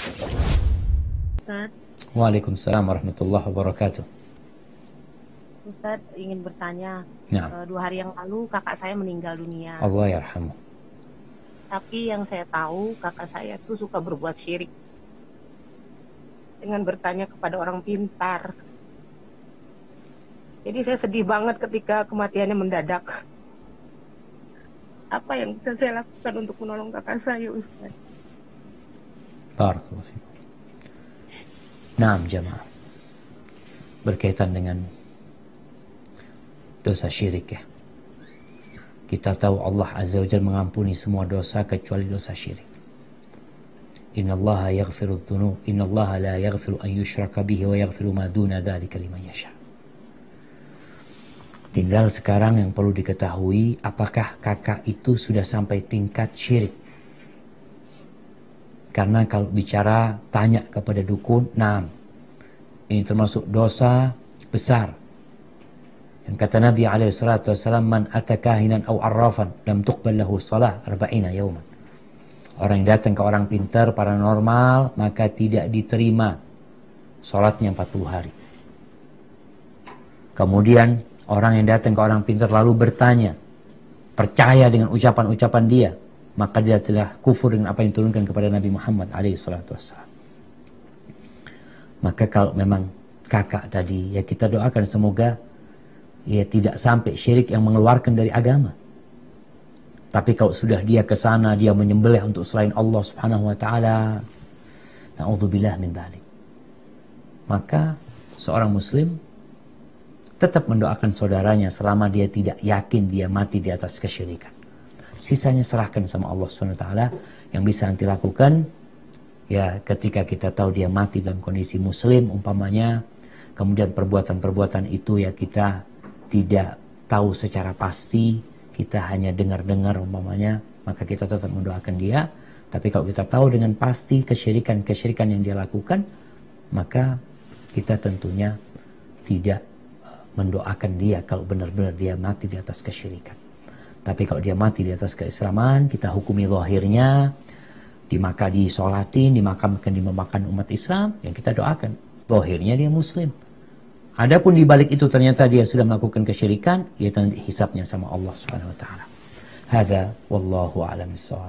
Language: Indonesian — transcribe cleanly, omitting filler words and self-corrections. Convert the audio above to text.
Ustaz, Waalaikumsalam warahmatullahi wabarakatuh. Ustaz ingin bertanya. Nah, 2 hari yang lalu kakak saya meninggal dunia. Allah yarhamu. Tapi yang saya tahu kakak saya tuh suka berbuat syirik dengan bertanya kepada orang pintar. Jadi saya sedih banget ketika kematiannya mendadak. Apa yang bisa saya lakukan untuk menolong kakak saya, Ustaz? Barakallahu fikum. Naam jamaah. Berkaitan dengan dosa syirik ya. Kita tahu Allah Azza wa Jalla mengampuni semua dosa kecuali dosa syirik. Innallaha yaghfiru dzunub, innallaha la yaghfiru an yushraka bihi wa yaghfiru ma duna dzalika liman yasha. Tinggal sekarang yang perlu diketahui, apakah kakak itu sudah sampai tingkat syirik? Karena kalau bicara tanya kepada dukun, nah ini termasuk dosa besar. Yang kata Nabi SAW, man atakahinan aw arrafan lam tuqbal lahu salah 40 yawman. Orang yang datang ke orang pintar paranormal maka tidak diterima salatnya 40 hari. Kemudian orang yang datang ke orang pintar lalu bertanya, percaya dengan ucapan-ucapan dia, maka dia telah kufur dengan apa yang diturunkan kepada Nabi Muhammad SAW. Maka kalau memang kakak tadi, ya kita doakan semoga ya tidak sampai syirik yang mengeluarkan dari agama. Tapi kalau sudah dia ke sana, dia menyembelih untuk selain Allah Subhanahu wa taala, na'udzubillah min dzalik. Maka seorang muslim tetap mendoakan saudaranya selama dia tidak yakin dia mati di atas kesyirikan. Sisanya serahkan sama Allah Subhanahu wa taala. Yang bisa nanti lakukan ya ketika kita tahu dia mati dalam kondisi muslim umpamanya, kemudian perbuatan-perbuatan itu ya kita tidak tahu secara pasti, kita hanya dengar-dengar umpamanya, maka kita tetap mendoakan dia. Tapi kalau kita tahu dengan pasti kesyirikan yang dia lakukan, maka kita tentunya tidak mendoakan dia kalau benar-benar dia mati di atas kesyirikan. Tapi kalau dia mati di atas keislaman, kita hukumi zahirnya, disolatin, dimakamkan di memakan umat Islam, yang kita doakan. Zahirnya dia muslim. Adapun di balik itu ternyata dia sudah melakukan kesyirikan, ya nanti hisabnya sama Allah Subhanahu wa taala. Hada wallahu a'lam bissawab.